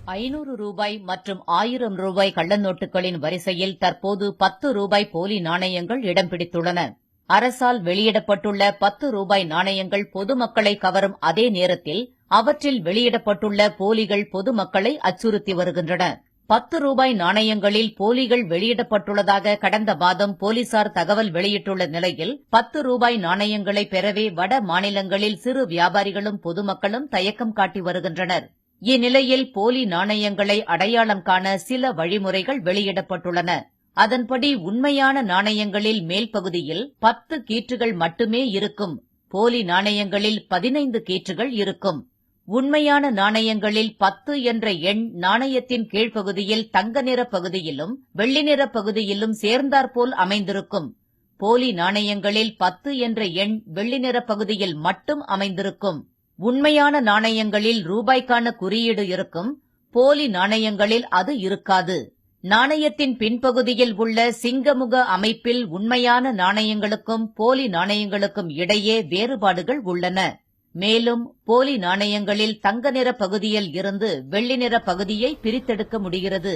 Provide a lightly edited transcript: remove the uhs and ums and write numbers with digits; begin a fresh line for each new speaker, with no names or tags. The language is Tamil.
ரூபாய் 500 மற்றும் ரூபாய் 1000 கள்ளநோட்டுகளின் வரிசையில் தற்போது ரூபாய் 10 போலி நாணயங்கள் இடம் பிடித்துள்ளன. அரசால் வெளியிடப்பட்டுள்ள ரூபாய் 10 நாணயங்கள் பொதுமக்களை கவரும் அதே நேரத்தில் அவற்றில் வெளியிடப்பட்டுள்ள போலிகள் பொதுமக்களை அச்சுறுத்தி வருகின்றன. ரூபாய் 10 நாணயங்களில் போலிகள் வெளியிடப்பட்டுள்ளதாக கடந்த மாதம் போலீசார் தகவல் வெளியிட்டுள்ள நிலையில் ரூபாய் 10 நாணயங்களை பெறவே வட மாநிலங்களில் சிறு வியாபாரிகளும் பொதுமக்களும் தயக்கம் காட்டி வருகின்றனர். இந்நிலையில் போலி நாணயங்களை அடையாளம் காண சில வழிமுறைகள் வெளியிடப்பட்டுள்ளன. அதன்படி உண்மையான நாணயங்களில் மேல் பகுதியில் 10 கீற்றுகள் மட்டுமே இருக்கும். போலி நாணயங்களில் 15 கீற்றுகள் இருக்கும். உண்மையான நாணயங்களில் 10 என்ற எண் நாணயத்தின் கீழ்ப்பகுதியில் தங்க நிற பகுதியிலும் வெள்ளி நிற பகுதியிலும் சேர்ந்தாற்போல் அமைந்திருக்கும். போலி நாணயங்களில் 10 என்ற எண் வெள்ளி நிற பகுதியில் மட்டும் அமைந்திருக்கும். உண்மையான நாணயங்களில் ரூபாய்க்கான குறியீடு இருக்கும். போலி நாணயங்களில் அது இருக்காது. நாணயத்தின் பின்பகுதியில் உள்ள சிங்கமுக அமைப்பில் உண்மையான நாணயங்களுக்கும் போலி நாணயங்களுக்கும் இடையே வேறுபாடுகள் உள்ளன. மேலும் போலி நாணயங்களில் தங்க நிற பகுதியில் இருந்து வெள்ளி நிற பகுதியை பிரித்தெடுக்க முடிகிறது.